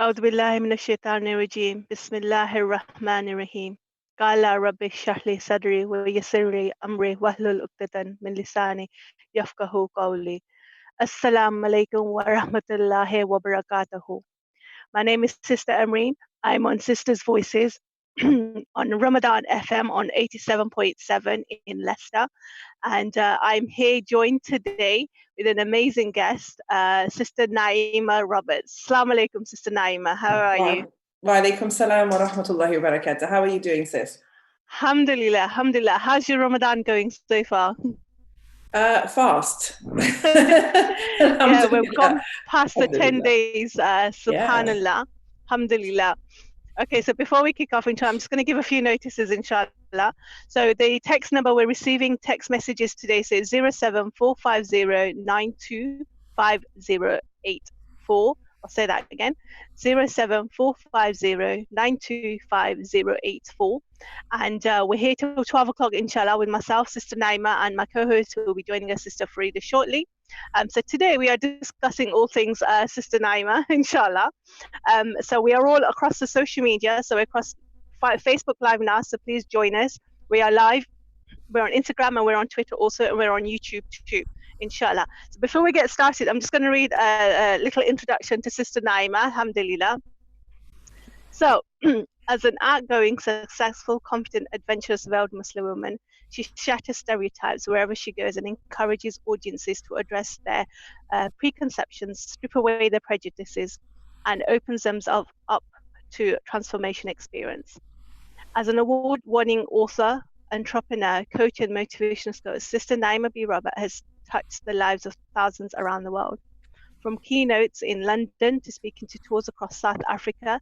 أعوذ بالله من الشيطان الرجيم بسم الله الرحمن الرحيم قال رب اشرح لي صدري ويسر لي أمري واحلل عقدة من لساني يفقهوا قولي السلام عليكم ورحمة الله وبركاته. My name is Sister Amrin. I'm on Sisters Voices on Ramadan FM on 87.7 in Leicester. And I'm here joined today with an amazing guest, Sister Naima Roberts. Assalamu alaikum, Sister Naima. How are you? Wa alaikum salam wa rahmatullahi wa barakatuh. How are you doing, sis? Alhamdulillah, alhamdulillah. How's your Ramadan going so far? Fast. Yeah, we've gone past the 10 days. Subhanallah. Alhamdulillah. Okay, so before we kick off into, I'm just going to give a few notices, inshallah. So the text number we're receiving text messages today says 07450925084. I'll say that again, 07450925084. And we're here till 12 o'clock, inshallah, with myself, Sister Naima, and my co-host who will be joining us, Sister Farida, shortly. So today we are discussing all things Sister Naima, inshallah. So we are all across the social media. So we're across Facebook Live now. So please join us. We are live. We're on Instagram and we're on Twitter also, and we're on YouTube too, inshallah. So before we get started, I'm just going to read a little introduction to Sister Naima, alhamdulillah. So as an outgoing, successful, confident, adventurous, veiled Muslim woman, she shatters stereotypes wherever she goes and encourages audiences to address their preconceptions, strip away their prejudices, and opens themselves up to transformation experience. As an award-winning author, entrepreneur, coach, and motivational speaker, Sister Naima B. Robert has touched the lives of thousands around the world. From keynotes in London to speaking to tours across South Africa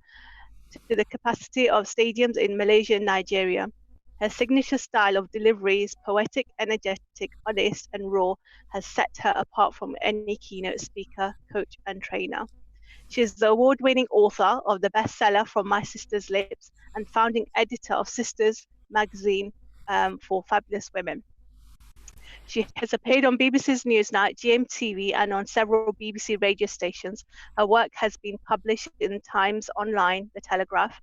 to the capacity of stadiums in Malaysia and Nigeria. Her signature style of delivery is poetic, energetic, honest, and raw, has set her apart from any keynote speaker, coach, and trainer. She is the award-winning author of the bestseller From My Sister's Lips and founding editor of Sisters magazine for fabulous women. She has appeared on BBC's Newsnight, GMTV, and on several BBC radio stations. Her work has been published in Times Online, The Telegraph,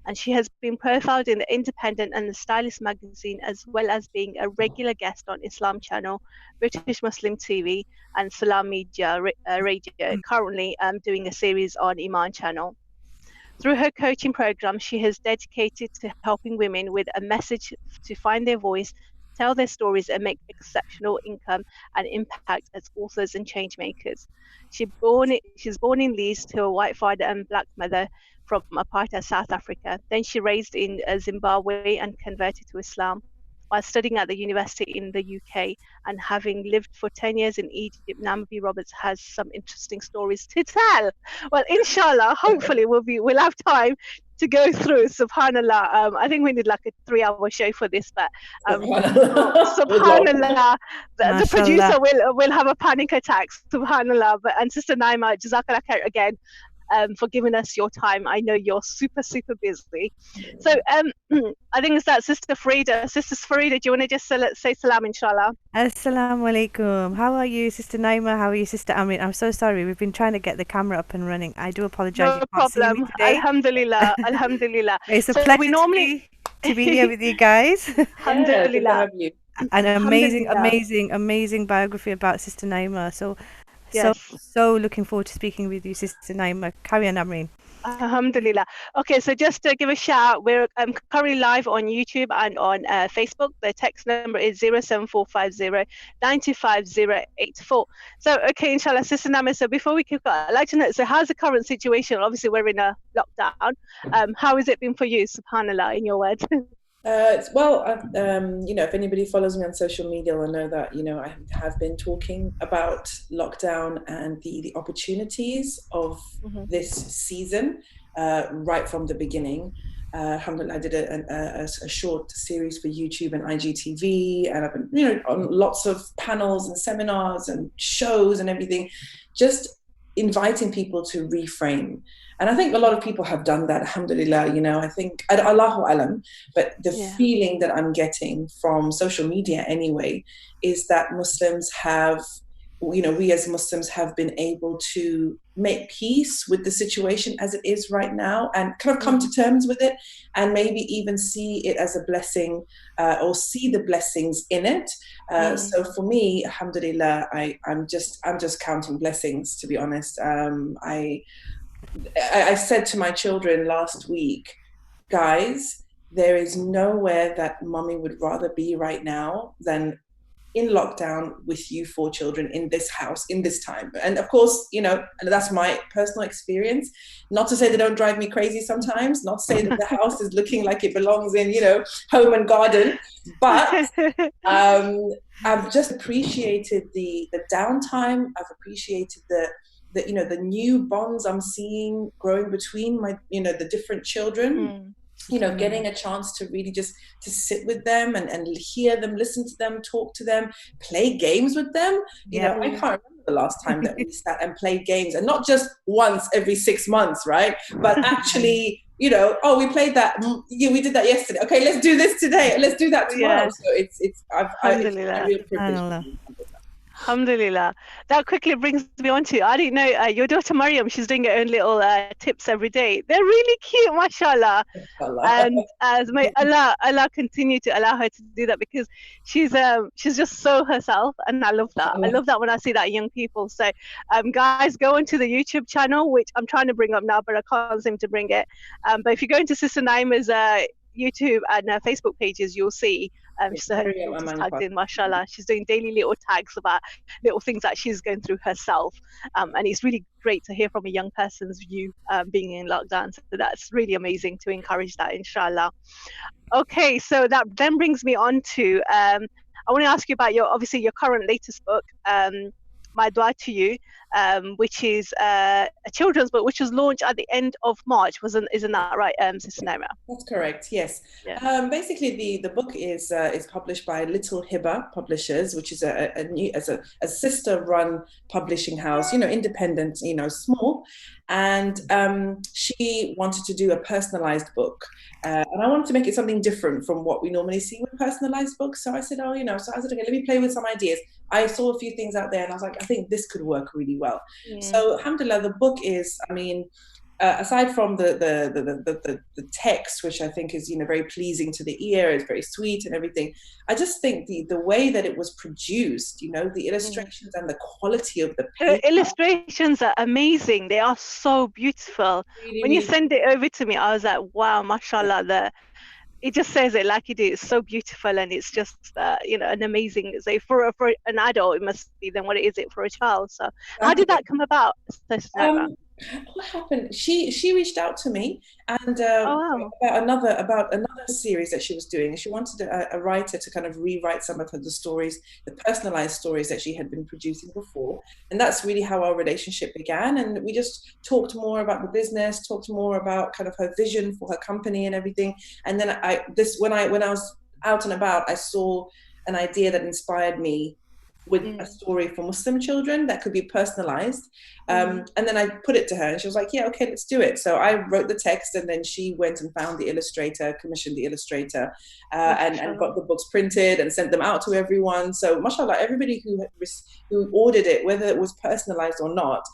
and she has been profiled in The Independent and The Stylist magazine, as well as being a regular guest on Islam Channel, British Muslim TV, and Salam Media Radio, currently doing a series on Iman Channel. Through her coaching program, she has dedicated to helping women with a message to find their voice, tell their stories, and make exceptional income and impact as authors and change makers. She's born in Leeds to a white father and black mother from apartheid South Africa. Then she raised in Zimbabwe and converted to Islam. While studying at the university in the UK and having lived for 10 years in Egypt, Naima B. Roberts has some interesting stories to tell. Well, inshallah, hopefully we'll have time to go through. Subhanallah. I think we need like a 3-hour show for this, but Subhanallah, the producer will have a panic attack. Subhanallah. And Sister Naima, Jazakallah khair again. For giving us your time. I know you're super busy. So I think it's that Sister Farida. Sister Farida, do you want to just say salam, inshallah? Assalamu alaikum. How are you, Sister Naima? How are you, Sister Amrin? I'm so sorry. We've been trying to get the camera up and running. I do apologize. No problem. Alhamdulillah. Alhamdulillah. It's a pleasure to be here with you guys. Alhamdulillah. An amazing biography about Sister Naima. So looking forward to speaking with you, Sister Naima. Carry on, Amrin. Alhamdulillah. Okay, so just to give a shout out, we're currently live on YouTube and on Facebook. The text number is 07450925084. So, okay, inshallah, Sister Naima, so before we kick off, I'd like to know, so how's the current situation? Obviously, we're in a lockdown. How has it been for you, subhanallah, in your words? If anybody follows me on social media will know that, I have been talking about lockdown and the opportunities of this season right from the beginning. Alhamdulillah, I did a short series for YouTube and IGTV, and I've been, on lots of panels and seminars and shows and everything, just inviting people to reframe. And I think a lot of people have done that, alhamdulillah, I think, Allahu alam, but the feeling that I'm getting from social media anyway, is that Muslims have we as Muslims have been able to make peace with the situation as it is right now, and kind of come to terms with it, and maybe even see it as a blessing, or see the blessings in it. So for me, alhamdulillah, I'm just counting blessings, to be honest. I said to my children last week, guys, there is nowhere that mommy would rather be right now than in lockdown with you 4 children in this house, in this time. And of course, and that's my personal experience. Not to say they don't drive me crazy sometimes, not to say that the house is looking like it belongs in, home and garden, but I've just appreciated the downtime. I've appreciated the new bonds I'm seeing growing between my, the different children. Getting a chance to really just to sit with them and hear them, listen to them, talk to them, play games with them. I can't remember the last time that we sat and played games, and not just once every 6 months, right? But actually, we played that. Yeah, we did that yesterday. Okay, let's do this today. Let's do that tomorrow. So it's a real privilege. Alhamdulillah. That quickly brings me on to, I didn't know, your daughter Mariam, she's doing her own little tips every day. They're really cute, mashallah. And as may Allah continue to allow her to do that, because she's just so herself, and I love that. I love that when I see that in young people. So guys, go onto the YouTube channel, which I'm trying to bring up now, but I can't seem to bring it. But if you go into Sister Naima's YouTube and Facebook pages, you'll see she's tagged in, mashallah. She's doing daily little tags about little things that she's going through herself, and it's really great to hear from a young person's view, being in lockdown. So that's really amazing to encourage that, inshallah. Okay, so that then brings me on to I want to ask you about your current latest book, My Dua to You, which is a children's book, which was launched at the end of March. Isn't that right, Sister Naima? That's correct. Yes. Yeah. Basically, the book is published by Little Hiba Publishers, which is a sister-run publishing house. Independent. Small. And she wanted to do a personalized book, and I wanted to make it something different from what we normally see with personalized books. So I said, okay, let me play with some ideas. I saw a few things out there, and I was like, I think this could work really well. So alhamdulillah, the book is, aside from the text, which I think is very pleasing to the ear, it's very sweet and everything, I just think the way that it was produced, the illustrations and the quality of the paper. The illustrations are amazing. They are so beautiful. Really, when you send it over to me, I was like, wow, mashallah, it just says it like it is. It's so beautiful, and it's just an amazing. So for an adult, it must be. Then what is it for a child? So how did that come about? What happened? She reached out to me, and about another series that she was doing. She wanted a writer to kind of rewrite some of the stories, the personalized stories that she had been producing before, and that's really how our relationship began. And we just talked more about the business, talked more about kind of her vision for her company and everything. And then when I was out and about, I saw an idea that inspired me with a story for Muslim children that could be personalized. And then I put it to her, and she was like, yeah, okay, let's do it. So I wrote the text, and then she went and found the illustrator, commissioned the illustrator, and got the books printed and sent them out to everyone. So mashallah, everybody who ordered it, whether it was personalized or not,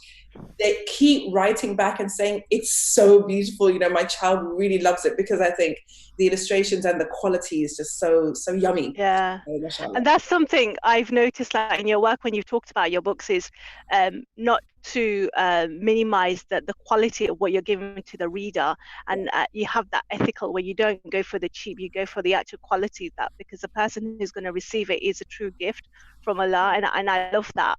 they keep writing back and saying, it's so beautiful. My child really loves it, because I think the illustrations and the quality is just so yummy. Yeah. So, and that's something I've noticed in your work when you've talked about your books, is not to minimize the quality of what you're giving to the reader, and you have that ethical where you don't go for the cheap, you go for the actual quality, because the person who's going to receive it is a true gift from Allah, and I love that.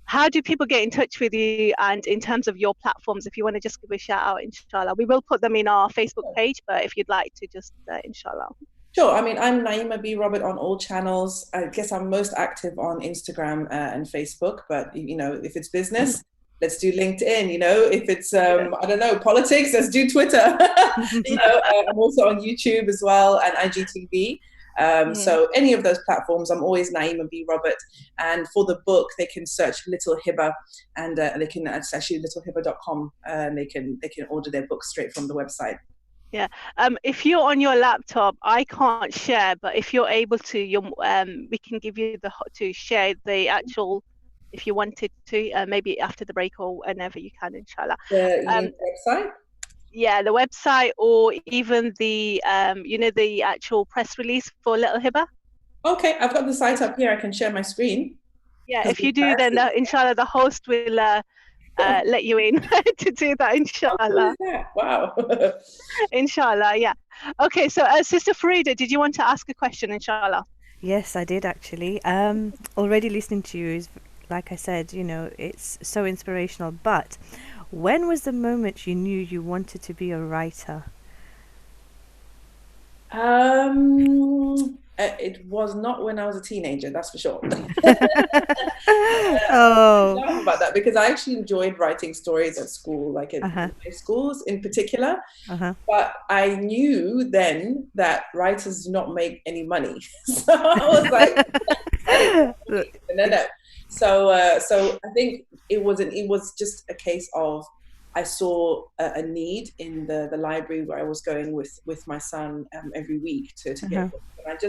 How do people get in touch with you? And in terms of your platforms, if you want to just give a shout out, inshallah, we will put them in our Facebook page, but if you'd like to just, inshallah. Sure. I'm Naima B. Robert on all channels. I guess I'm most active on Instagram and Facebook, but if it's business, let's do LinkedIn. If it's, I don't know, politics, let's do Twitter. I'm also on YouTube as well, and IGTV. So any of those platforms, I'm always Naima B. Robert. And for the book, they can search Little Hiba, and it's actually littlehiba.com, and they can order their book straight from the website. Yeah. If you're on your laptop, I can't share, but if you're able to, we can give you to share the actual if you wanted to, maybe after the break or whenever you can, inshallah. The website? Yeah, the website, or even the the actual press release for Little Hiba. Okay, I've got the site up here. I can share my screen. Yeah, if you do, then inshallah the host will let you in to do that, inshallah. Wow. Inshallah, yeah. Okay, so Sister Farida, did you want to ask a question, inshallah? Yes, I did actually. Already listening to you is, like I said, it's so inspirational. But when was the moment you knew you wanted to be a writer? It was not when I was a teenager, that's for sure. Oh, I laugh about that because I actually enjoyed writing stories at school, like at high schools in particular. But I knew then that writers do not make any money, so I was like, no. So I think it was just a case of I saw a need in the library where I was going with my son every week to get books. And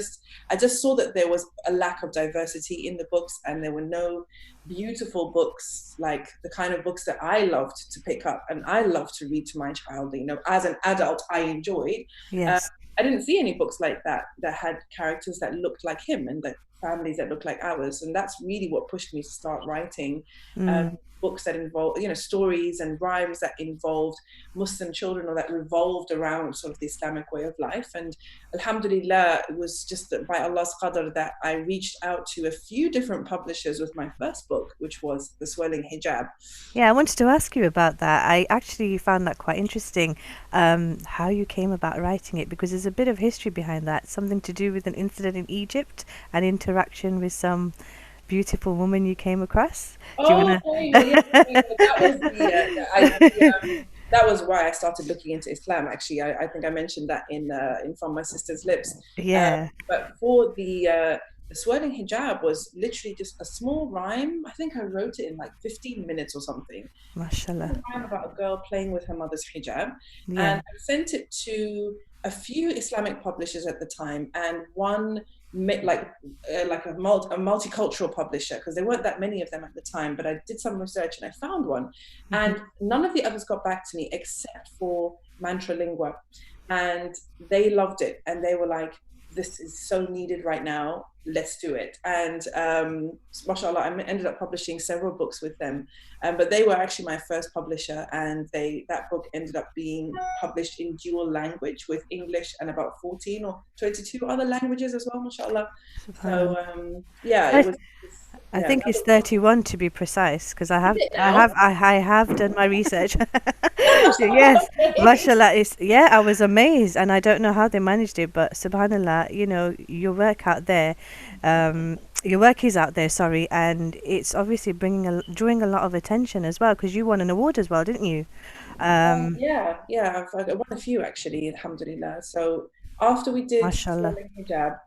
I just saw that there was a lack of diversity in the books, and there were no beautiful books, like the kind of books that I loved to pick up and I loved to read to my child. As an adult, I enjoyed. Yes. I didn't see any books like that had characters that looked like him and that families that looked like ours, and that's really what pushed me to start writing books that involve stories and rhymes that involved Muslim children or that revolved around sort of the Islamic way of life. And alhamdulillah, it was just by Allah's qadr that I reached out to a few different publishers with my first book, which was The Swirling Hijab. Yeah, I wanted to ask you about that. I actually found that quite interesting, how you came about writing it, because there's a bit of history behind that, something to do with an incident in Egypt, an interaction with some beautiful woman you came across. That was why I started looking into Islam. Actually, I think I mentioned that in From My Sister's Lips. Yeah. But for the Swirling Hijab was literally just a small rhyme. I think I wrote it in like 15 minutes or something. Mashallah. A rhyme about a girl playing with her mother's hijab. Yeah. And I sent it to a few Islamic publishers at the time, and one like a multicultural publisher, because there weren't that many of them at the time, but I did some research and I found one. And none of the others got back to me except for Mantra Lingua, and they loved it and they were like, this is so needed right now, let's do it. And mashallah, I ended up publishing several books with them, but they were actually my first publisher, and that book ended up being published in dual language with English and about 14 or 22 other languages as well, mashallah. So it was. I think it's 31 to be precise, because I have done my research. Yes, mashallah. I was amazed, and I don't know how they managed it, but subhanallah, your work out there, your work is out there, sorry, and it's obviously drawing a lot of attention as well, because you won an award as well, didn't you? I've won a few actually, alhamdulillah. So after we did Swirling Hijab,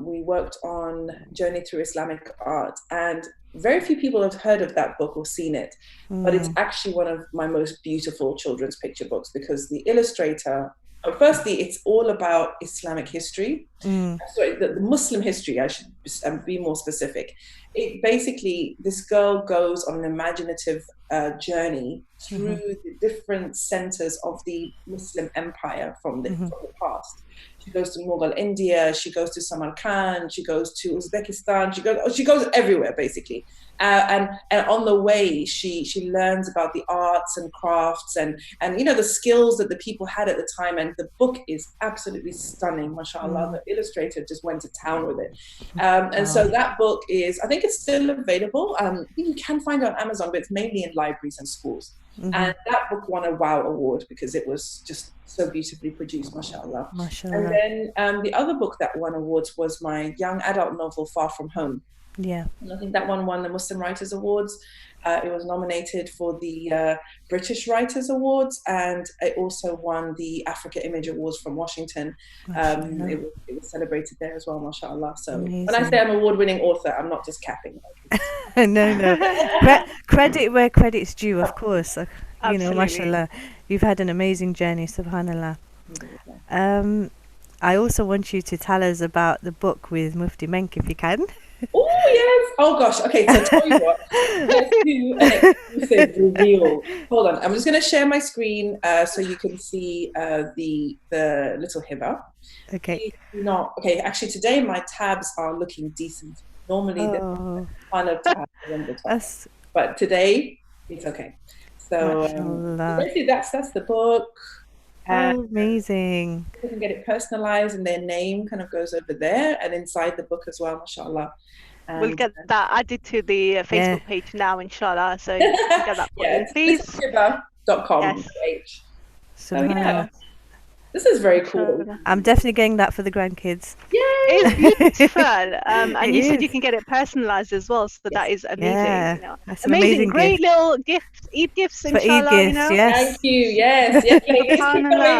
we worked on Journey Through Islamic Art, and very few people have heard of that book or seen it, but it's actually one of my most beautiful children's picture books, because the illustrator, firstly, it's all about Islamic history. Sorry, the Muslim history, I should be more specific. It basically, this girl goes on an imaginative journey through the different centers of the Muslim empire from the past. She goes to Mughal India, she goes to Samarkand, she goes to Uzbekistan, she goes everywhere basically. And on the way, she learns about the arts and crafts and the skills that the people had at the time. And the book is absolutely stunning, mashallah. The illustrator just went to town with it. So that book is, I think it's still available. I think you can find it on Amazon, but it's mainly in libraries and schools. And that book won a WOW award because it was just so beautifully produced, mashallah. And then the other book that won awards was my young adult novel, Far From Home. Yeah. And I think that one won the Muslim Writers Awards. It was nominated for the British Writers Awards, and it also won the Africa Image Awards from Washington. It was celebrated there as well, mashallah. So amazing. When I say I'm an award-winning author, I'm not just capping. No. Credit where credit's due, of course. Mashallah. You've had an amazing journey, subhanallah. I also want you to tell us about the book with Mufti Menk, if you can. Oh yes. Oh gosh. Okay. So tell you what. Let's do an exclusive reveal. Hold on. I'm just going to share my screen so you can see the little hiba. Okay. Not okay. Actually, today my tabs are looking decent. Normally, the fun of tabs on the top, but today it's okay. So basically, that's the book. Amazing. You can get it personalized, and their name kind of goes over there, and inside the book as well, mashallah. And we'll get that added to the Facebook page now, inshallah. So you can get that put in, please. Hiba.com. Yes. So yeah, this is very cool. I'm definitely getting that for the grandkids. Yeah, it's beautiful. And you said you can get it personalized as well, so that is amazing. Yeah, you know. That's an amazing great gift. Little gifts, Eid gifts, inshallah. For Eid you know? gifts, yes. Thank you. Yes.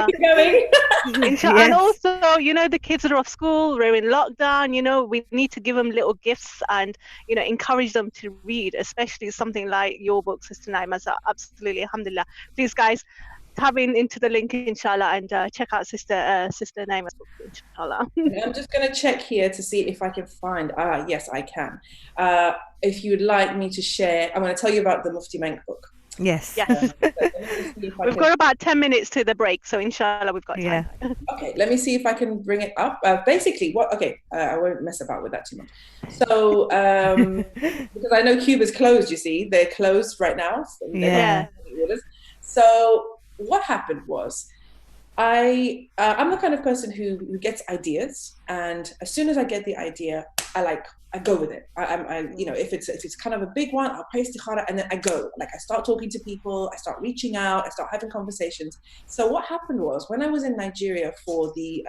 Keep going. Inshallah. And also, you know, the kids that are off school, we're in lockdown. You know, we need to give them little gifts and, you know, encourage them to read, especially something like your book, Sister Naima. So absolutely, alhamdulillah. Please, guys, tap into the link, inshallah, and check out Sister Naima's book, inshallah. I'm just going to check here to see if I can find. Yes, I can. If you'd like me to share, I'm going to tell you about the Mufti Menk book. Yes. We've got about 10 minutes to the break, so inshallah we've got time. Yeah. Okay, let me see if I can bring it up. Basically, I won't mess about with that too much. So, because I know Cuba's closed, you see, they're closed right now. So So what happened was, I'm the kind of person who gets ideas, and as soon as I get the idea, I go with it. If it's kind of a big one, I'll pray istikhara, and then I go. Like, I start talking to people, I start reaching out, I start having conversations. So what happened was, when I was in Nigeria for the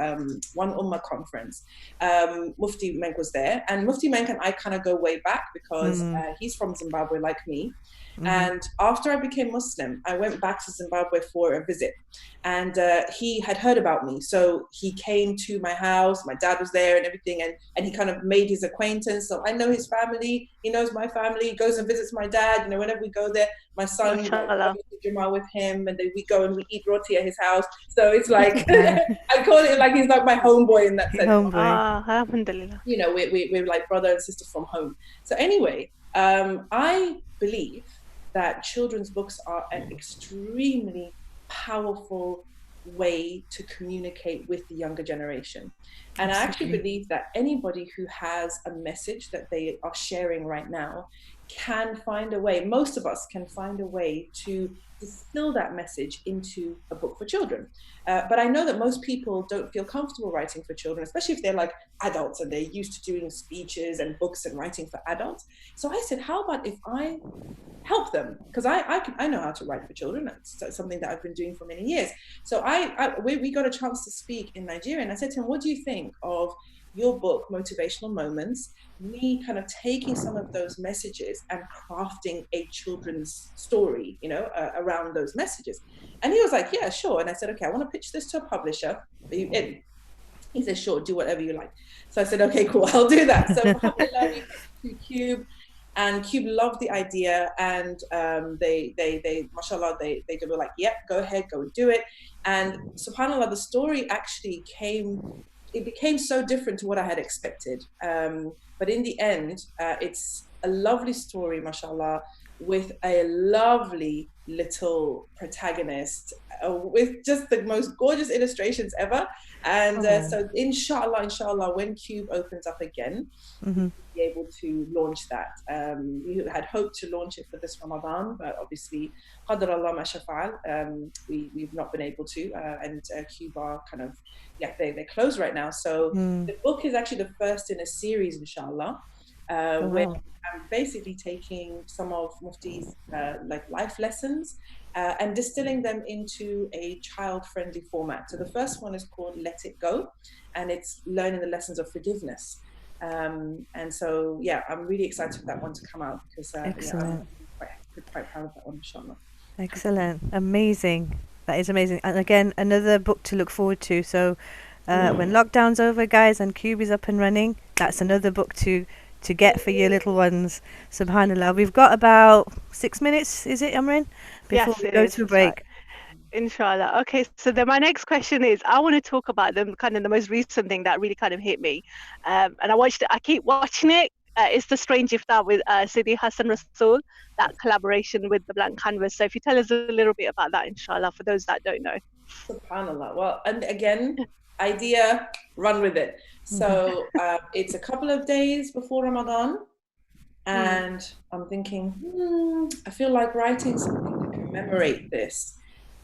One Ummah conference, Mufti Menk was there, and Mufti Menk and I kind of go way back because he's from Zimbabwe like me. And after I became Muslim, I went back to Zimbabwe for a visit, and he had heard about me. So he came to my house, my dad was there and everything, and he kind of made his acquaintance. So I know his family, he knows my family, he goes and visits my dad. You know, whenever we go there, my son goes to Juma with him, and then we go and we eat roti at his house. So it's like, I call it like he's like my homeboy in that sense. Alhamdulillah. You know, we're like brother and sister from home. So anyway, I believe that children's books are an extremely powerful way to communicate with the younger generation. And I actually believe that anybody who has a message that they are sharing right now can find a way, most of us can find a way to distill that message into a book for children. But I know that most people don't feel comfortable writing for children, especially if they're like adults and they're used to doing speeches and books and writing for adults. So I said, how about if I help them? Because I know how to write for children. That's something that I've been doing for many years. So we got a chance to speak in Nigeria, and I said to him, what do you think of your book, Motivational Moments, me kind of taking some of those messages and crafting a children's story, you know, around those messages? And he was like, yeah, sure. And I said, okay, I want to pitch this to a publisher. Are you in? He said, sure, do whatever you like. So I said, okay, cool, I'll do that. So alhamdulillah, we pitched to Cube, and Cube loved the idea, and they mashallah, they were like, yeah, go ahead, go and do it. And subhanallah, the story actually became so different to what I had expected. But in the end, it's a lovely story, mashallah, with a lovely little protagonist with just the most gorgeous illustrations ever. And so inshallah, when Cube opens up again, we'll be able to launch that. We had hoped to launch it for this Ramadan, but obviously, qadar Allah ma shafa'al, we've not been able to. And Cube are kind of, they're closed right now. So the book is actually the first in a series, inshallah, where I'm basically taking some of Mufti's like life lessons and distilling them into a child-friendly format. So the first one is called Let It Go, and it's learning the lessons of forgiveness. And so, I'm really excited for that one to come out, because I'm quite proud of that one, inshallah. Excellent. Amazing. That is amazing. And again, another book to look forward to. So when lockdown's over, guys, and Cube is up and running, that's another book to get for your little ones. Subhanallah. We've got about 6 minutes, is it, Amrin? Before we go to a break. Right. Inshallah. Okay, so then my next question is, I want to talk about the most recent thing that really kind of hit me. And I keep watching it. it's the Strange Iftar with Sidi Hassan Rasool, that collaboration with the Blank Canvas. So if you tell us a little bit about that, inshallah, for those that don't know. SubhanAllah. Well, and again, idea, run with it. So it's a couple of days before Ramadan, and I'm thinking, I feel like writing something to commemorate this.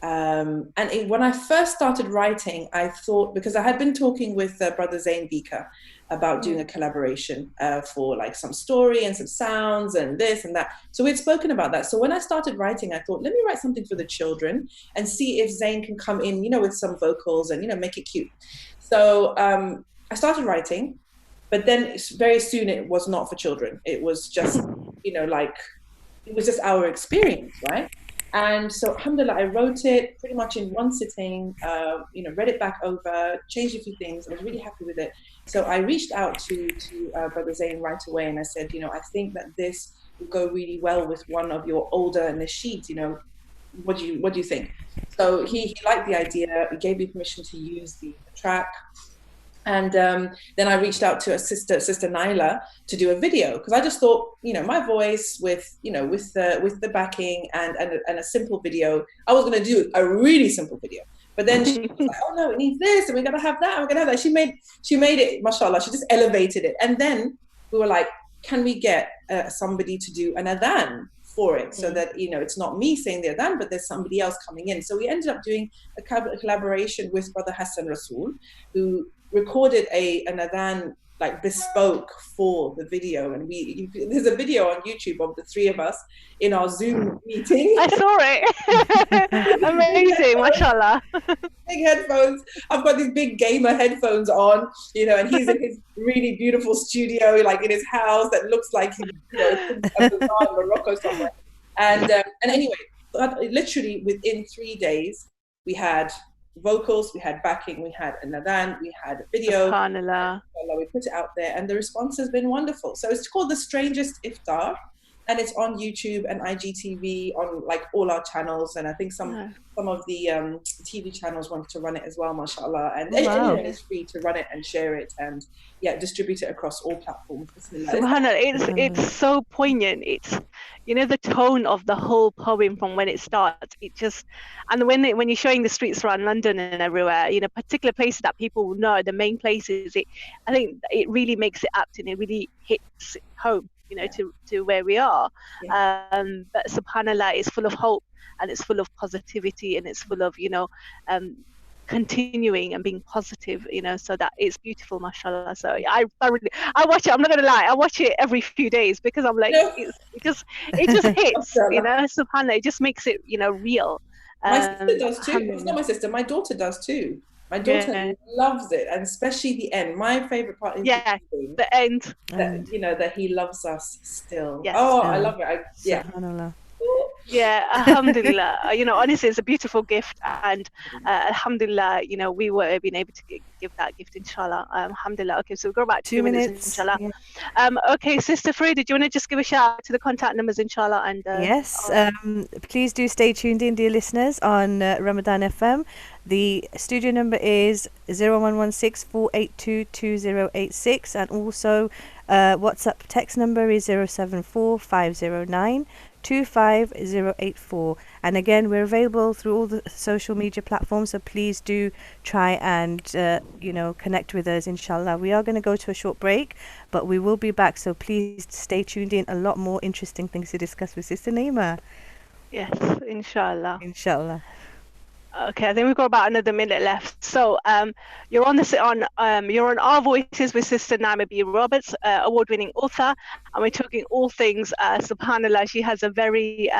When I first started writing, I thought, because I had been talking with brother Zain Bika about doing a collaboration for like some story and some sounds and this and that. So we'd spoken about that. So when I started writing, I thought, let me write something for the children and see if Zain can come in, you know, with some vocals and, you know, make it cute. So I started writing, but then very soon it was not for children. It was just, you know, like, it was just our experience, right? And so, alhamdulillah, I wrote it pretty much in one sitting, you know, read it back over, changed a few things. I was really happy with it. So I reached out to Brother Zain right away, and I said, you know, I think that this will go really well with one of your older nasheeds, you know, what do you think? So he liked the idea, he gave me permission to use the track. And then I reached out to a sister Naila, to do a video, because I just thought, you know, my voice with, you know, with the backing and a simple video, I was going to do a really simple video. But then she was like, oh no, it needs this, and we're going to have that, and we're going to have that. She made it, mashallah, she just elevated it. And then we were like, can we get somebody to do an adhan for it, so that, you know, it's not me saying the adhan, but there's somebody else coming in. So we ended up doing a collaboration with Brother Hassan Rasool, who recorded an adhan like bespoke for the video, and there's a video on YouTube of the three of us in our Zoom meeting. I saw it. Amazing, mashallah. Big headphones. I've got these big gamer headphones on, you know, and he's in his really beautiful studio, like in his house that looks like he's, you know, in Morocco somewhere. And anyway, literally within 3 days, we had vocals, we had backing, we had an adhan, we had a video. SubhanAllah. We put it out there, and the response has been wonderful. So it's called The Strangest Iftar, and it's on YouTube and IGTV, on like all our channels, and I think some of the TV channels wanted to run it as well, mashallah. And anyone is free to run it and share it and distribute it across all platforms. SubhanAllah, it's so poignant. It's, you know, the tone of the whole poem from when it starts, it just, and when you're showing the streets around London and everywhere, you know, particular places that people will know, the main places, I think it really makes it apt, and it really hits home, you know, to where we are. But SubhanAllah, it's full of hope, and it's full of positivity, and it's full of, you know, continuing and being positive, you know, so that it's beautiful, mashallah. So I watch it, I'm not gonna lie, I watch it every few days, because I'm like, because it just hits, you know, SubhanAllah, it just makes it, you know, real. My sister does too. It's not my sister, my daughter does too. My daughter loves it, and especially the end. My favorite part is the end. That, you know, that he loves us still. Yes. I love it. Yeah, alhamdulillah. You know, honestly, it's a beautiful gift, and alhamdulillah, you know, we were being able to give that gift, inshallah. Alhamdulillah. Okay, so we'll go about 2 minutes, inshallah. Okay, Sister Frida, do you want to just give a shout out to the contact numbers, inshallah? And yes, please do stay tuned in, dear listeners, on Ramadan FM. The studio number is 0116 482 2086, and also WhatsApp text number is 074 509 25084. And again, we're available through all the social media platforms, so please do try and you know, connect with us, inshallah. We are going to go to a short break, but we will be back, so please stay tuned in. A lot more interesting things to discuss with Sister Naima. Yes, inshallah. Okay, I think we've got about another minute left. So you're on Our Voices with Sister Naima B. Roberts, award-winning author, and we're talking all things SubhanAllah. She has a very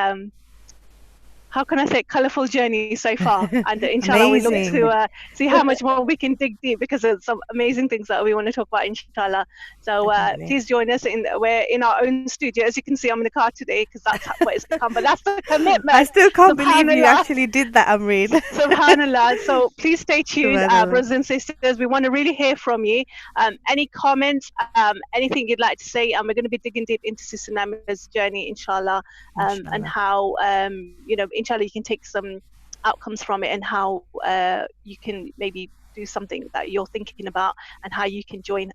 how can I say, colourful journey so far, and inshallah we look to see how much more we can dig deep, because there's some amazing things that we want to talk about, inshallah. So please join us. We're in our own studio, as you can see. I'm in the car today because that's what it's become, but that's the commitment. I still can't believe you actually did that, Amrin. SubhanAllah. So please stay tuned, brothers and sisters. We want to really hear from you. Any comments, anything you'd like to say, and we're going to be digging deep into Sister Naima's journey, inshallah, and how you know, inshallah, you can take some outcomes from it, and how you can maybe do something that you're thinking about and how you can join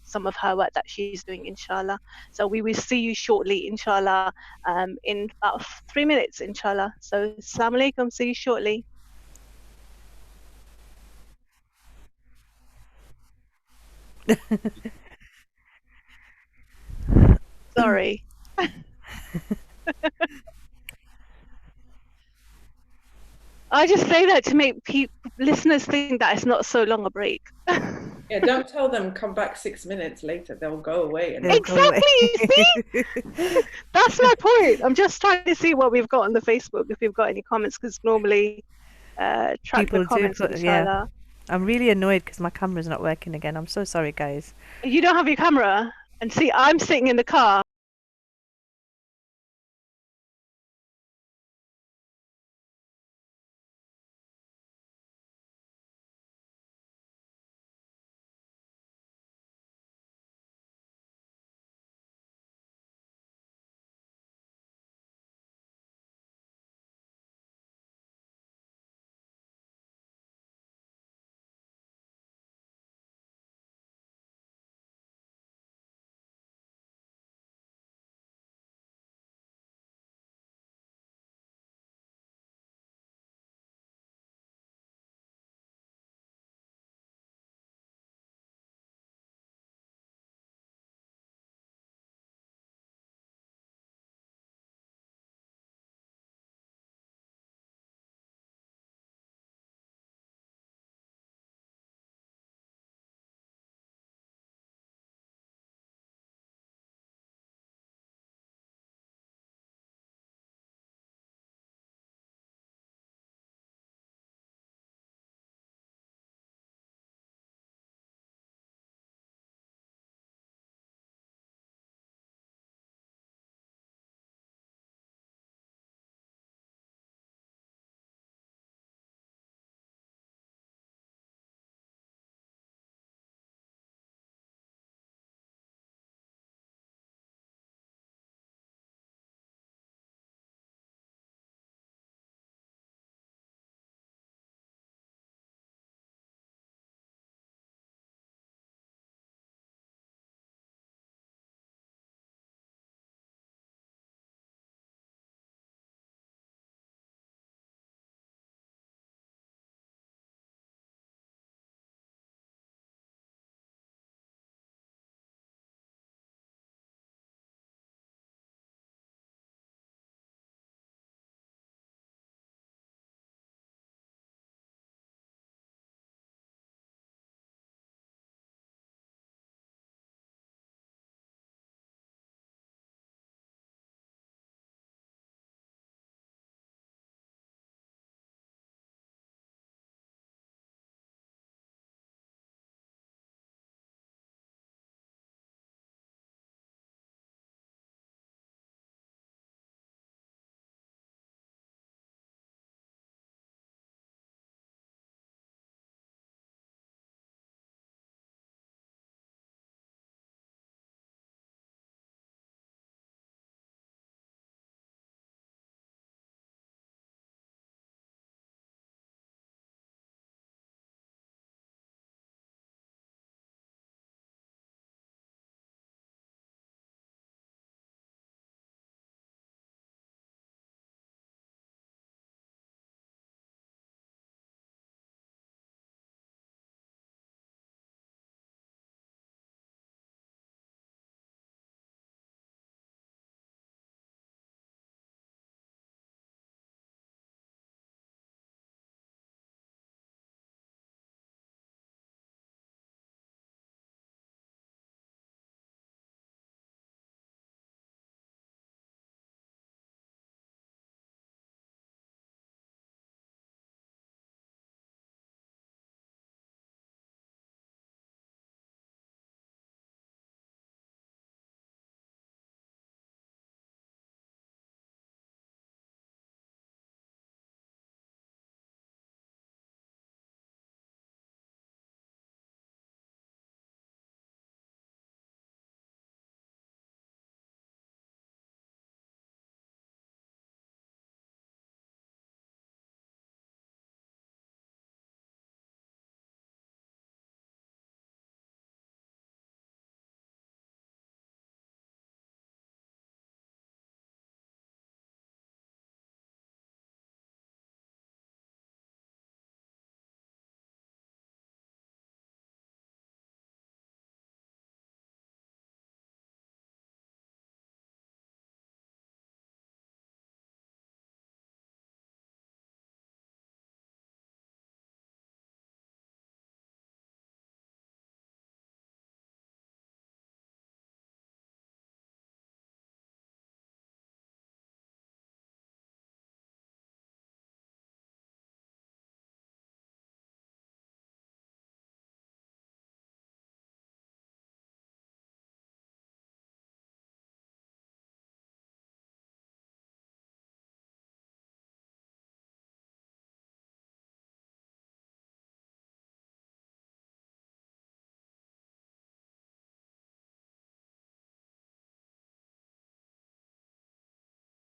some of her work that she's doing, inshallah. So we will see you shortly, inshallah, in about 3 minutes, inshallah. So assalamu alaikum, see you shortly. Sorry. I just say that to make listeners think that it's not so long a break. Yeah, don't tell them come back 6 minutes later. They'll go away. Exactly. See, that's my point. I'm just trying to see what we've got on the Facebook, if we've got any comments, because normally track People the comments. do put, yeah. I'm really annoyed because my camera's not working again. I'm so sorry, guys. You don't have your camera, and see, I'm sitting in the car.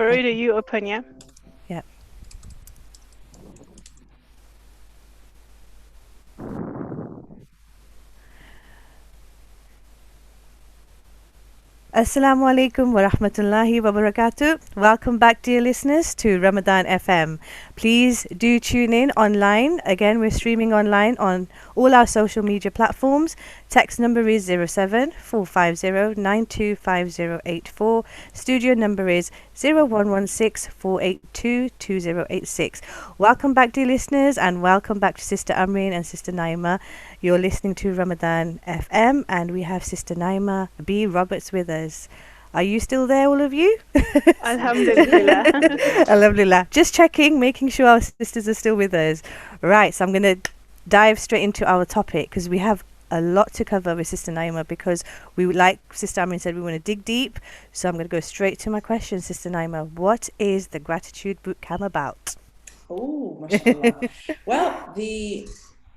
Farida, you open, yeah? Yeah. Assalamu alaikum wa rahmatullahi wa barakatuh. Welcome back, dear listeners, to Ramadan FM. Please do tune in online. Again, we're streaming online on all our social media platforms. Text number is 07450925084. Studio number is 011648228086. Welcome back, dear listeners, and welcome back to Sister Amrin and Sister Naima. You're listening to Ramadan FM, and we have Sister Naima B. Roberts with us. Are you still there, all of you? Alhamdulillah. Alhamdulillah. Just checking, making sure our sisters are still with us. Right, so I'm going to dive straight into our topic because we have a lot to cover with Sister Naima, because we would, like Sister Amrin said, we want to dig deep. So I'm going to go straight to my question, Sister Naima. What is the Gratitude Bootcamp about? Oh, mashallah. Well,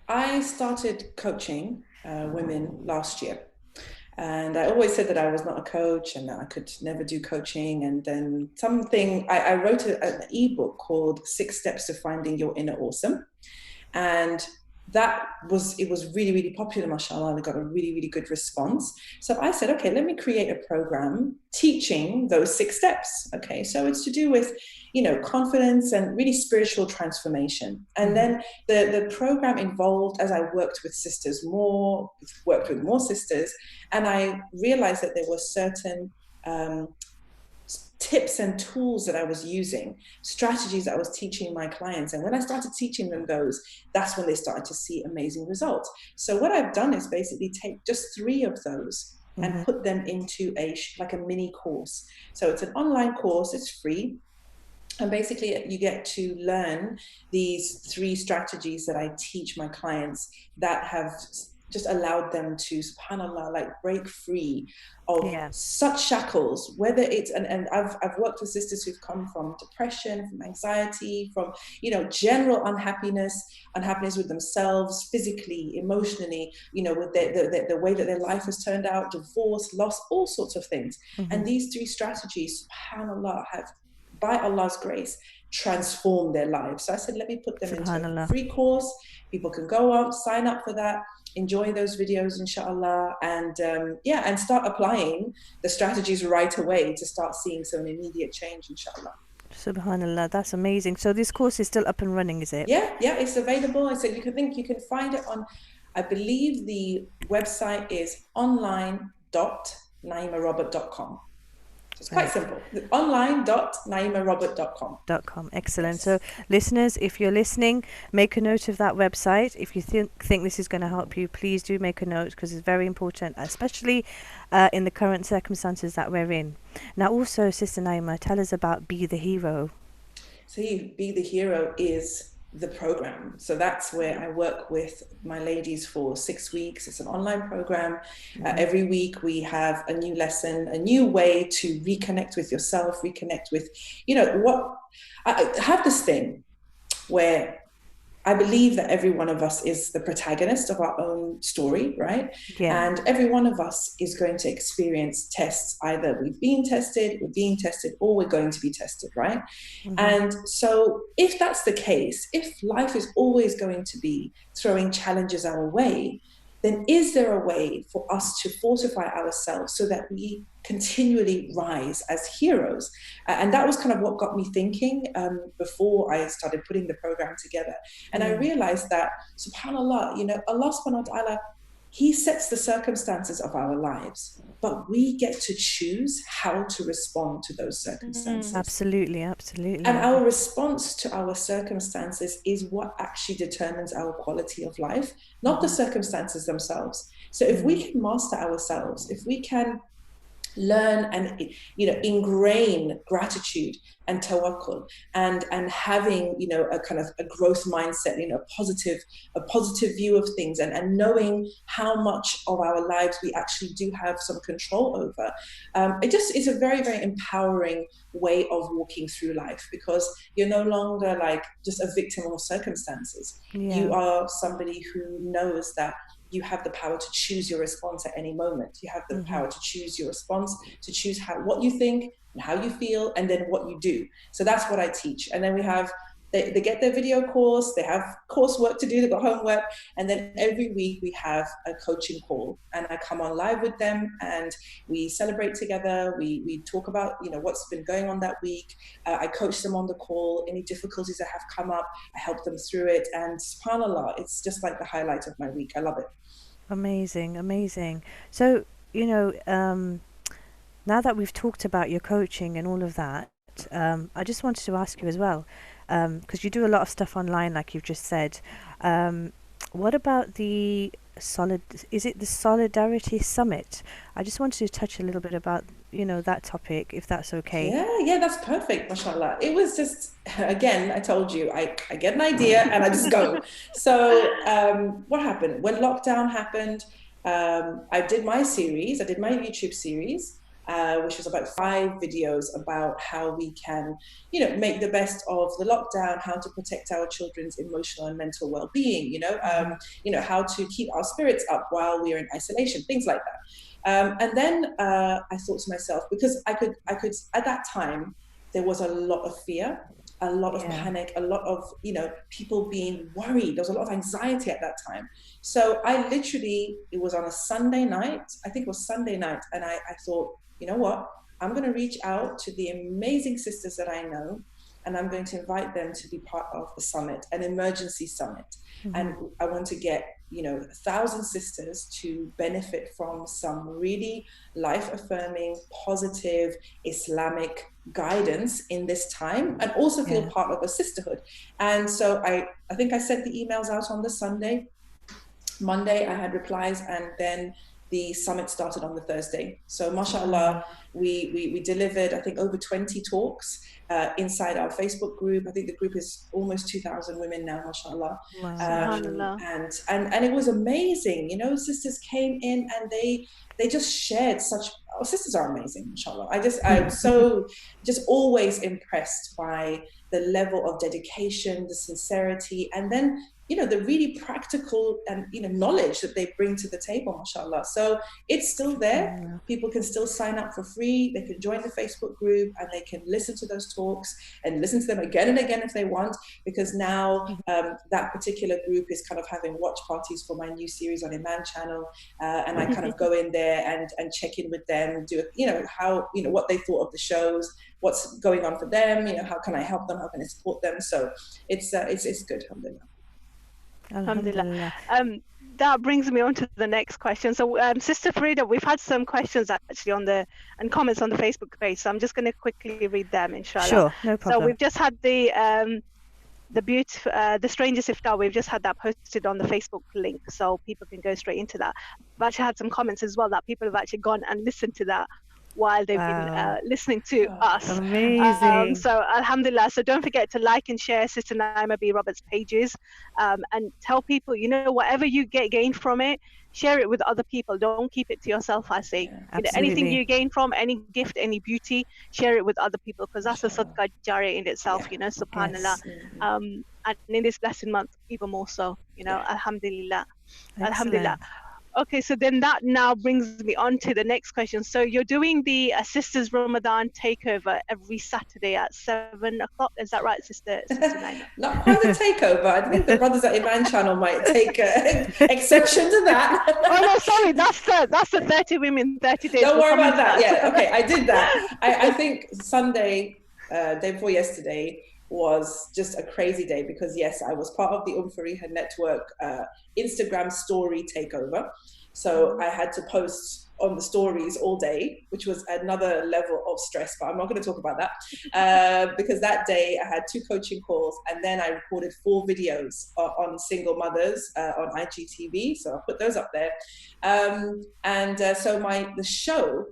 I started coaching women last year. And I always said that I was not a coach and that I could never do coaching. And then I wrote an ebook called 6 Steps to Finding Your Inner Awesome. And it was really, really popular, mashallah. I got a really, really good response. So I said, okay, let me create a program teaching those 6 steps. Okay, so it's to do with, confidence and really spiritual transformation. And then the program involved, as I worked with more sisters, and I realized that there were certain tips and tools that I was using, strategies that I was teaching my clients. And when I started teaching them those, that's when they started to see amazing results. So what I've done is basically take just 3 of those and put them into a mini course. So it's an online course, it's free. And basically you get to learn these 3 strategies that I teach my clients that have just allowed them to, subhanAllah, break free of such shackles, whether it's, and I've worked with sisters who've come from depression, from anxiety, from, general unhappiness with themselves, physically, emotionally, with the way that their life has turned out, divorce, loss, all sorts of things. And these 3 strategies, subhanAllah, have, by Allah's grace, transform their lives. So I said, let me put them into a free course. People can go out, sign up for that, enjoy those videos, inshallah, and and start applying the strategies right away to start seeing some immediate change, inshallah. Subhanallah, that's amazing. So this course is still up and running, is it? Yeah, it's available. I said you can find it on, I believe the website is online.naimarobert.com. It's quite simple. online.naimarobert.com. Excellent. Yes. So listeners, if you're listening, make a note of that website. If you think this is going to help you, please do make a note, because it's very important, especially in the current circumstances that we're in. Now also, Sister Naima, tell us about Be the Hero. So Be the Hero is the program. So that's where I work with my ladies for 6 weeks. It's an online program. Every week we have a new lesson, a new way to reconnect with yourself, reconnect with, I have this thing where I believe that every one of us is the protagonist of our own story, right? Yeah. And every one of us is going to experience tests. Either we're being tested, or we're going to be tested, right? And so if that's the case, if life is always going to be throwing challenges our way, then is there a way for us to fortify ourselves so that we continually rise as heroes? And that was kind of what got me thinking before I started putting the program together. And I realized that, subhanAllah, Allah subhanahu wa ta'ala, He sets the circumstances of our lives, but we get to choose how to respond to those circumstances. Absolutely. And our response to our circumstances is what actually determines our quality of life, not the circumstances themselves. So if we can master ourselves, if we can learn and ingrain gratitude and tawakkul and having a kind of a growth mindset, a positive view of things, and knowing how much of our lives we actually do have some control over, it just is a very, very empowering way of walking through life, because you're no longer just a victim of circumstances. You are somebody who knows that you have the power to choose your response at any moment. You have the power to choose your response, to choose what you think and how you feel, and then what you do. So that's what I teach. And then we have, they get their video course, they have coursework to do, they've got homework, and then every week we have a coaching call, and I come on live with them, and we celebrate together. We talk about, you know, what's been going on that week. I coach them on the call, any difficulties that have come up, I help them through it, and subhanAllah, it's just like the highlight of my week. I love it. Amazing, amazing. So, you know, now that we've talked about your coaching and all of that, I just wanted to ask you as well, because you do a lot of stuff online, like you've just said. What about the is it the Solidarity Summit? I just wanted to touch a little bit about, you know, that topic, if that's okay. Yeah, that's perfect, mashallah. It was just, again, I told you, I get an idea and I just go. So what happened? When lockdown happened, I did my series, I did my YouTube series, which was about 5 videos about how we can, you know, make the best of the lockdown, how to protect our children's emotional and mental well-being, you know, how to keep our spirits up while we're in isolation, things like that. And then I thought to myself, because I could at that time, there was a lot of fear, a lot of panic, a lot of, you know, people being worried. There was a lot of anxiety at that time. So I literally, it was on a Sunday night, I think it was Sunday night, and I thought, you know what, I'm going to reach out to the amazing sisters that I know, and I'm going to invite them to be part of the summit, an emergency summit. And I want to get, you know, 1,000 sisters to benefit from some really life-affirming, positive Islamic guidance in this time, and also feel part of a sisterhood. And so I think I sent the emails out on the Sunday. Monday I had replies, and then the summit started on the Thursday. So mashallah, we delivered, I think, over 20 talks inside our Facebook group. I think the group is almost 2,000 women now, mashallah. Wow. And it was amazing. You know, sisters came in and they just shared such, our sisters are amazing, mashallah. I'm so just always impressed by the level of dedication, the sincerity, and then, you know, the really practical and, you know, knowledge that they bring to the table, mashallah. So it's still there. People can still sign up for free. They can join the Facebook group and they can listen to those talks and listen to them again and again if they want, because now that particular group is kind of having watch parties for my new series on Iman channel. And I kind of go in there and check in with them, do, you know, how, you know, what they thought of the shows, what's going on for them, you know, how can I help them, how can I support them? So it's good, alhamdulillah. Alhamdulillah. That brings me on to the next question. So Sister Farida, we've had some questions actually and comments on the Facebook page, so I'm just going to quickly read them, inshallah. Sure, no problem. So we've just had the strangest iftar, we've just had that posted on the Facebook link, so people can go straight into that. I've actually had some comments as well that people have actually gone and listened to that while they've been listening to us. Amazing. So alhamdulillah, so don't forget to like and share Sister Naima B. Roberts' pages, and tell people, you know, whatever you gain from it, share it with other people. Don't keep it to yourself, I say. You know, anything you gain from, any gift, any beauty, share it with other people, because that's a sadaqah jariyah in itself, you know, subhanallah. And in this blessed month, even more so, you know, alhamdulillah. Alhamdulillah. Okay, so then that now brings me on to the next question. So you're doing the Sisters Ramadan takeover every Saturday at 7 o'clock. Is that right, Sister Naima? Not quite a takeover. I think the brothers at Iman channel might take exception to that. Oh no, sorry, that's the 30 women, 30 days. Don't worry about that. Yeah, okay, I did that. I think Sunday, day before yesterday, was just a crazy day because yes, I was part of the Fariha network Instagram story takeover. So I had to post on the stories all day, which was another level of stress, but I'm not going to talk about that because that day I had 2 coaching calls and then I recorded 4 videos on single mothers on IGTV. So I'll put those up there. So the show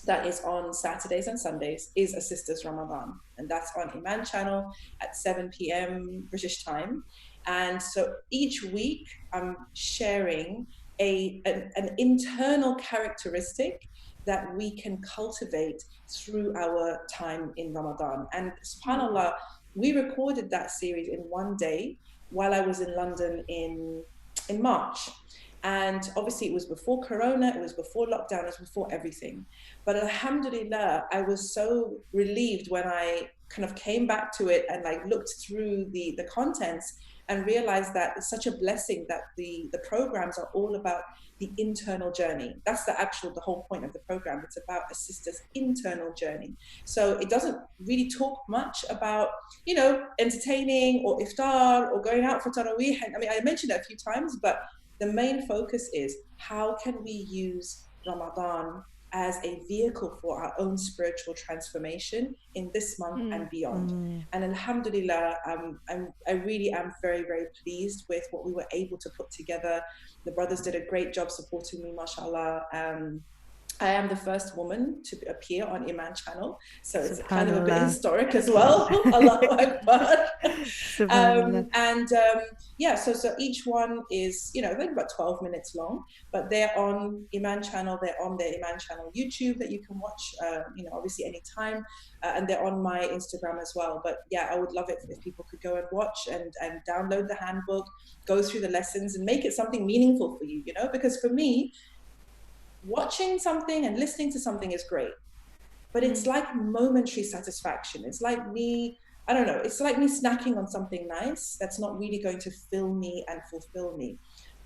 that is on Saturdays and Sundays is a Sisters Ramadan, and that's on Iman channel at 7 p.m. British time. And so each week I'm sharing an internal characteristic that we can cultivate through our time in Ramadan. And subhanAllah, we recorded that series in one day while I was in London in March. And obviously it was before Corona, it was before lockdown, it was before everything. But alhamdulillah, I was so relieved when I kind of came back to it and like looked through the contents and realized that it's such a blessing that the programs are all about the internal journey. That's the whole point of the program. It's about a sister's internal journey. So it doesn't really talk much about, you know, entertaining or iftar or going out for tarawih. I mean, I mentioned it a few times, but the main focus is how can we use Ramadan as a vehicle for our own spiritual transformation in this month and beyond. And alhamdulillah, I really am very, very pleased with what we were able to put together. The brothers did a great job supporting me, mashallah. I am the first woman to appear on Iman channel, so it's kind of a bit historic as well. Allahu Akbar. Yeah, so each one is, you know, I think about 12 minutes long, but they're on Iman channel, they're on their Iman channel YouTube that you can watch, you know, obviously anytime, and they're on my Instagram as well. But yeah, I would love it if people could go and watch and download the handbook, go through the lessons and make it something meaningful for you, you know, because for me, watching something and listening to something is great, but it's like momentary satisfaction. It's like me, I don't know, it's like me snacking on something nice that's not really going to fill me and fulfill me.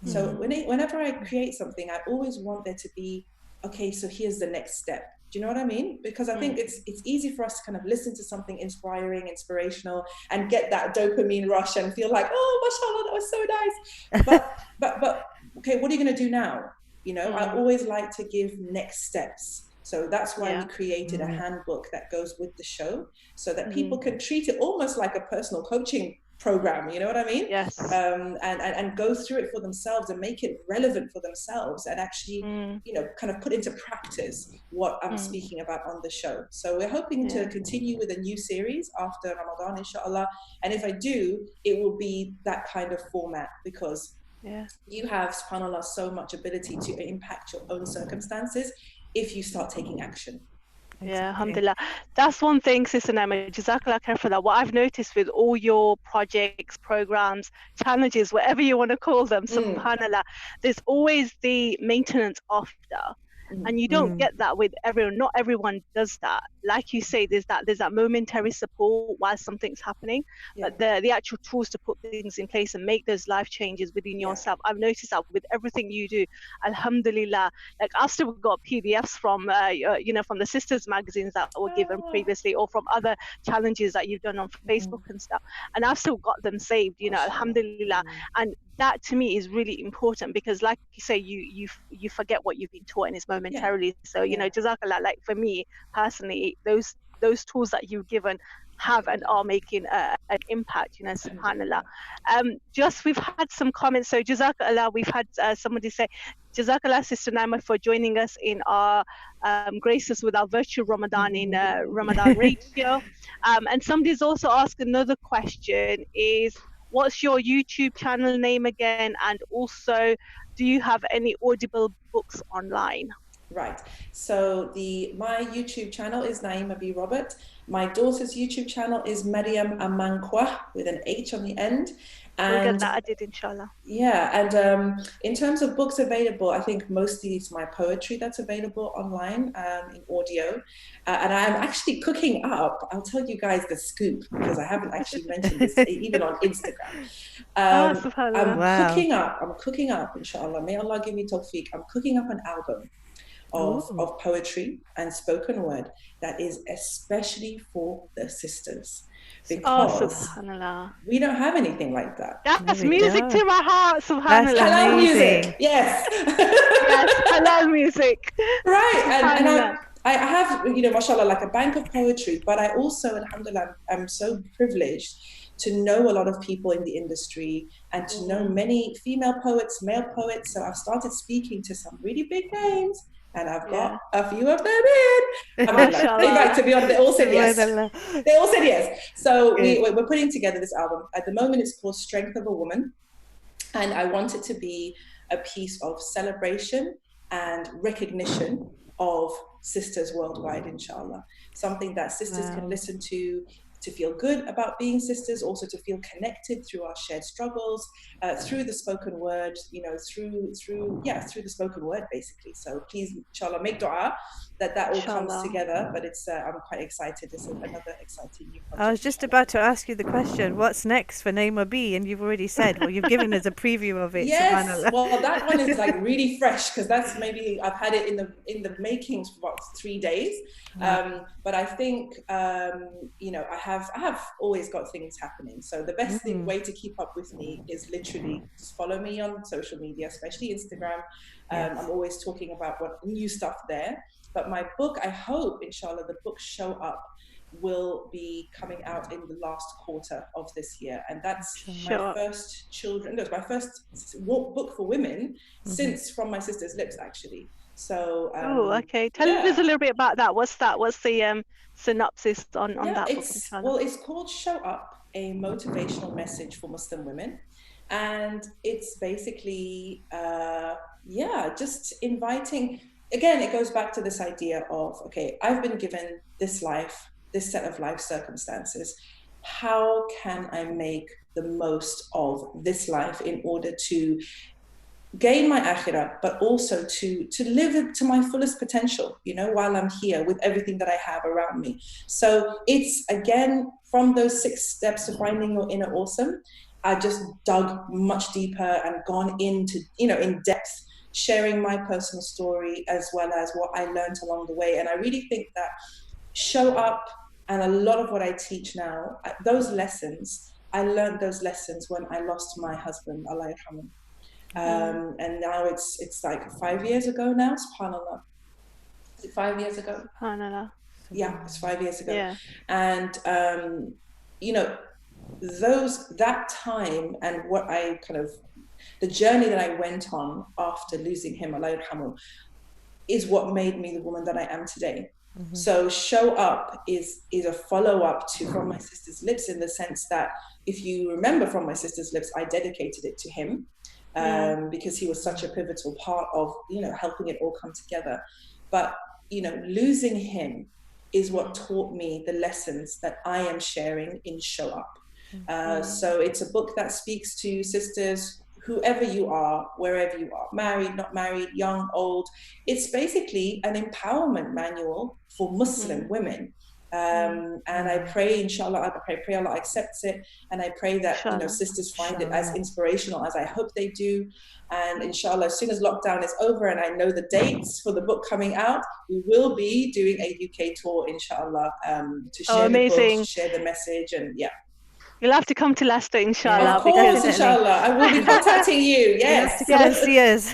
So whenever I create something, I always want there to be, okay, so here's the next step. Do you know what I mean? Because I think it's easy for us to kind of listen to something inspirational, and get that dopamine rush and feel like, oh, mashallah, that was so nice. But okay, what are you going to do now? You know, I always like to give next steps. So that's why we created a handbook that goes with the show, so that people can treat it almost like a personal coaching program, you know what I mean? Yes. And go through it for themselves and make it relevant for themselves, and actually, you know, kind of put into practice what I'm speaking about on the show. So we're hoping to continue with a new series after Ramadan, inshallah. And if I do, it will be that kind of format, because you have, subhanAllah, so much ability to impact your own circumstances if you start taking action. Yeah, alhamdulillah. That's one thing, Sister Naima, Jazakallah khair for that. What I've noticed with all your projects, programs, challenges, whatever you want to call them, subhanallah, there's always the maintenance after. And you don't get that with everyone. Not everyone does that. Like you say, there's that momentary support while something's happening, but the actual tools to put things in place and make those life changes within yourself. I've noticed that with everything you do, alhamdulillah. Like I've still got PDFs from you know, from the sisters magazines that were given previously, or from other challenges that you've done on Facebook and stuff, and I've still got them saved, you know, alhamdulillah. And that to me is really important, because like you say, you forget what you've been taught, and it's momentarily. So you know, jazakallah, like for me personally, those tools that you've given have and are making an impact, you know, subhanallah. Just we've had some comments, so jazakallah, we've had somebody say, jazakallah, Sister Naima, for joining us in our graces with our virtual Ramadan in Ramadan radio. And somebody's also asked another question, is what's your YouTube channel name again? And also, do you have any Audible books online? Right. So my YouTube channel is Naima B. Robert. My daughter's YouTube channel is Maryam Amankwa with an H on the end. And we'll get that added, inshallah. Yeah, and in terms of books available, I think mostly it's my poetry that's available online in audio. And I'm actually cooking up, I'll tell you guys the scoop, because I haven't actually mentioned this even on Instagram. I'm cooking up, inshallah. May Allah give me tawfiq. I'm cooking up an album of poetry and spoken word that is especially for the sisters, because we don't have anything like that. That's music to my heart, subhanallah. Halal music, yes. Yes, halal music. Right, and I have, you know, mashallah, like a bank of poetry, but I also, alhamdulillah, I'm so privileged to know a lot of people in the industry and to know many female poets, male poets. So I've started speaking to some really big names, and I've got a few of them in. I mean, like, to be honest, they all said yes. They all said yes. So we're putting together this album. At the moment, it's called Strength of a Woman. And I want it to be a piece of celebration and recognition of sisters worldwide, inshallah. Something that sisters can listen to to feel good about being sisters, also to feel connected through our shared struggles, through the spoken word, through the spoken word, basically. So please, inshallah, make dua that all comes together. But it's I'm quite excited. It's another exciting new project. I was just about to ask you the question, what's next for Naima B? And you've already said, well, you've given us a preview of it. Yes, well, that one is like really fresh, because that's maybe I've had it in the makings for about 3 days. But I think I have always got things happening. So the best way to keep up with me is literally just follow me on social media, especially Instagram. I'm always talking about what new stuff there. But my book, I hope, inshallah, the book Show Up will be coming out in the last quarter of this year, and that's my first book for women since From My Sister's Lips, actually. So tell us a little bit about that. What's the synopsis on that book, inshallah? Well, it's called Show Up, a motivational message for Muslim women, and it's basically just inviting. Again, it goes back to this idea of, okay, I've been given this life, this set of life circumstances. How can I make the most of this life in order to gain my akhirah, but also to live it to my fullest potential, while I'm here with everything that I have around me. So it's, again, from those 6 steps to finding your inner awesome, I just dug much deeper and gone into, in depth, sharing my personal story as well as what I learned along the way. And I really think that Show Up, and a lot of what I teach now, those lessons, I learned those lessons when I lost my husband, Allah yarhamah. And now it's like 5 years ago now, subhanallah. Is it 5 years ago? Subhanallah. Yeah, it's 5 years ago. Yeah. And, that time and what I the journey that I went on after losing him, Allah yarhamah, is what made me the woman that I am today. So Show Up is a follow-up to From My Sister's Lips, in the sense that, if you remember From My Sister's Lips, I dedicated it to him because he was such a pivotal part of, helping it all come together. But, losing him is what taught me the lessons that I am sharing in Show Up. So it's a book that speaks to sisters, whoever you are, wherever you are, married, not married, young, old. It's basically an empowerment manual for Muslim women. And I pray, inshallah, I pray Allah accepts it. And I pray that, sisters find it as inspirational as I hope they do. And inshallah, as soon as lockdown is over and I know the dates for the book coming out, we will be doing a UK tour, inshallah, to share the book, to share the message, and You'll have to come to Leicester, inshallah. Of course, inshallah. I will be contacting you. Yes. You have to come and see us.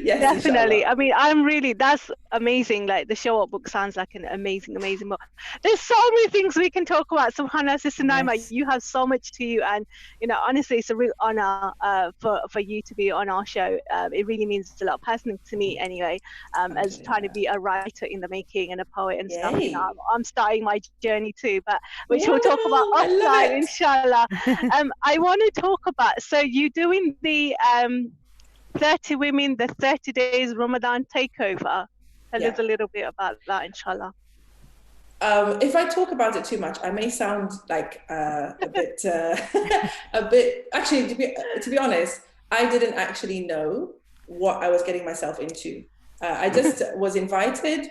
Yes, definitely. Inshallah. I mean, that's amazing. Like, the Show Up book sounds like an amazing book. There's so many things we can talk about. Subhanallah, Sister Naima, you have so much to you. And, honestly, it's a real honor for you to be on our show. It really means a lot, personally to me anyway, as trying to be a writer in the making and a poet and stuff. I'm starting my journey too, but which we'll talk about offline, inshallah. I want to talk about, so you're doing the 30 women, the 30 days Ramadan takeover. Tell us a little bit about that, inshallah. If I talk about it too much, I may sound like a bit. Actually, to be honest, I didn't actually know what I was getting myself into. I just was invited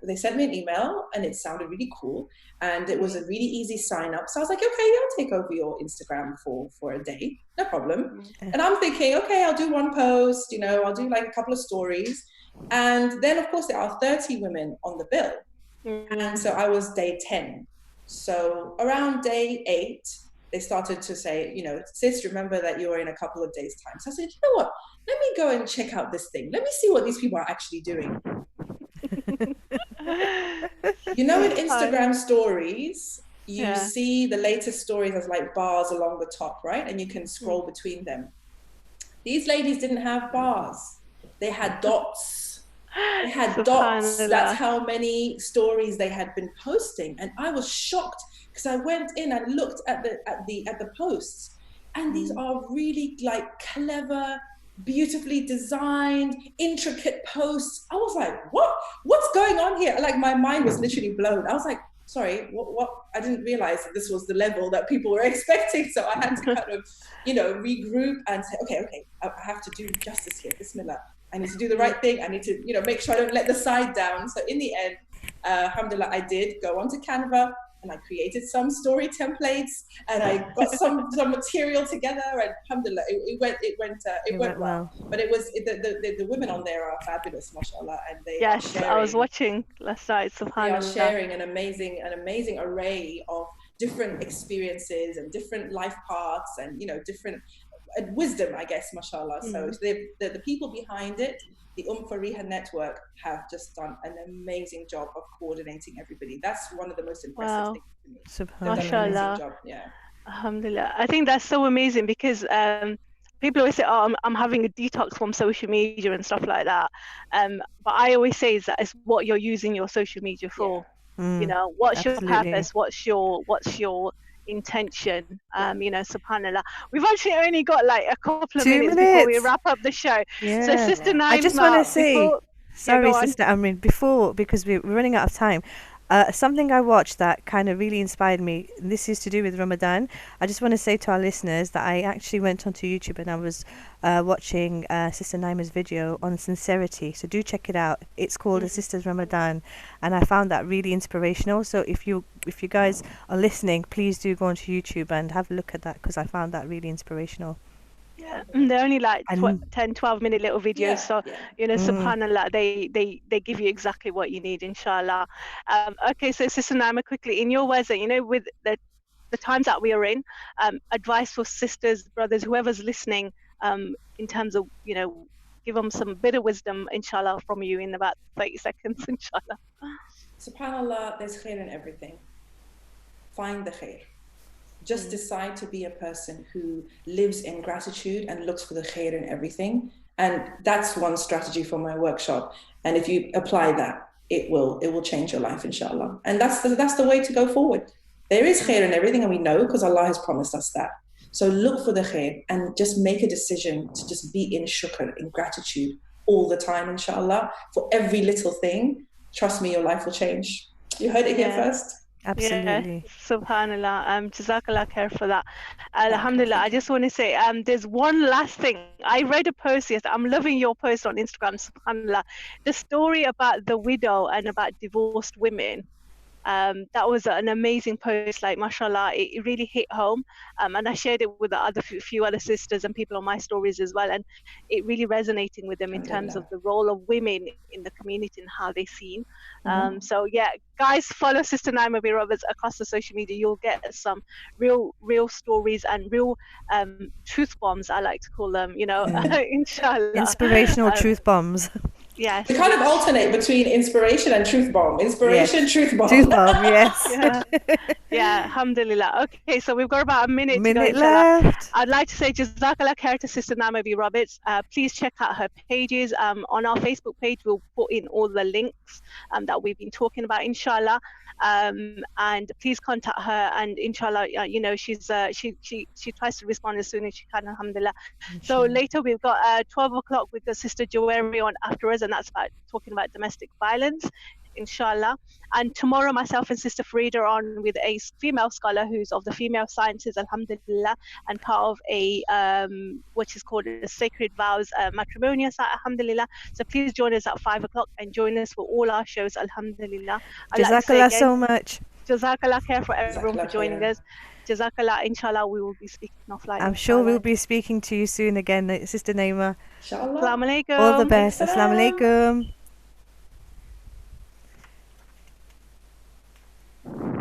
they sent me an email and it sounded really cool. And it was a really easy sign up. So I was like, okay, I'll take over your Instagram for a day. No problem. And I'm thinking, okay, I'll do one post, I'll do like a couple of stories. And then of course there are 30 women on the bill. And so I was day 10. So around day 8, they started to say, sis, remember that you're in a couple of days' time. So I said, you know what? Let me go and check out this thing. Let me see what these people are actually doing. In Instagram stories, you see the latest stories as like bars along the top, right? And you can scroll between them. These ladies didn't have bars. They had dots. They had dots. That's how many stories they had been posting. And I was shocked because I went in and looked at the posts, and these are really like clever, beautifully designed, intricate posts. I was like, what's going on here? Like, my mind was literally blown. I was like, sorry, what? I didn't realize that this was the level that people were expecting. So I had to kind of, regroup and say, okay, I have to do justice here. Bismillah. I need to do the right thing. I need to, make sure I don't let the side down. So in the end, alhamdulillah, I did go onto Canva and I created some story templates and I got some material together, and alhamdulillah, it went well. But it was the women on there are fabulous, mashallah, and they are sharing, I was watching last night, subhanallah. They are sharing an amazing array of different experiences and different life paths and different wisdom, I guess, mashallah. So the people behind it, the Fariha network, have just done an amazing job of coordinating everybody. That's one of the most impressive things to me. Mashallah. Job. Yeah. Alhamdulillah. I think that's so amazing because people always say, "Oh, I'm having a detox from social media and stuff like that." But I always say is that it's what you're using your social media for. Yeah. What's your purpose? What's your intention? Subhanallah. We've actually only got like a couple of minutes before we wrap up the show. Yeah. So Sister Naima, I just want to say, sorry, Sister Amrin, because we're running out of time. Something I watched that kind of really inspired me. This is to do with Ramadan. I just want to say to our listeners that I actually went onto YouTube and I was watching Sister Naima's video on sincerity. So do check it out. It's called A Sister's Ramadan, and I found that really inspirational. So if you guys are listening, please do go onto YouTube and have a look at that, because I found that really inspirational. Yeah, they're only like 10-12 minute little videos, so subhanallah, they give you exactly what you need, inshallah. Okay, so Sister Naima, quickly, in your words, with the times that we are in, advice for sisters, brothers, whoever's listening, in terms of give them some bit of wisdom, inshallah, from you in about 30 seconds, inshallah. Subhanallah, there's khair in everything. Find the khair. Just decide to be a person who lives in gratitude and looks for the khair in everything. And that's one strategy for my workshop. And if you apply that, it will change your life, inshallah. And that's the way to go forward. There is khair in everything, and we know because Allah has promised us that. So look for the khair and just make a decision to just be in shukr, in gratitude all the time, inshallah, for every little thing. Trust me, your life will change. You heard it here first. Absolutely. Yeah, subhanallah. Jazakallah khair for that. Alhamdulillah. I just want to say, there's one last thing. I read a post yesterday. I'm loving your post on Instagram, subhanallah. The story about the widow and about divorced women. That was an amazing post, like mashallah, it really hit home, and I shared it with the few other sisters and people on my stories as well, and it really resonating with them in terms of the role of women in the community and how they're seen. So yeah, guys, follow Sister Naima B. Roberts across the social media. You'll get some real stories and real truth bombs, I like to call them, inshallah. Inspirational truth bombs. Yes. We kind of alternate between inspiration and truth bomb. Inspiration, yes. Truth bomb. Truth bomb, yes. Yeah, alhamdulillah. Okay, so we've got about a minute to go, left. I'd like to say Jazakallah khair to Sister Naima B. Roberts. Please check out her pages. On our Facebook page, we'll put in all the links that we've been talking about, inshallah. And please contact her, and inshallah, she's she tries to respond as soon as she can, alhamdulillah. So later we've got 12 o'clock with the Sister Joeri on afterwards, and that's talking about domestic violence, inshallah. And tomorrow myself and Sister Farida are on with a female scholar who's of the female sciences, alhamdulillah, and part of a which is called a Sacred Vows matrimonial site, alhamdulillah. So please join us at 5 o'clock and join us for all our shows, alhamdulillah. Jazakallah so much. Jazakallah khair for everyone for joining us. Jazakallah, inshallah, we will be speaking offline. I'm sure we'll be speaking to you soon again, Sister Naima. Inshallah. Assalamu alaikum. All the best. Assalamu alaikum.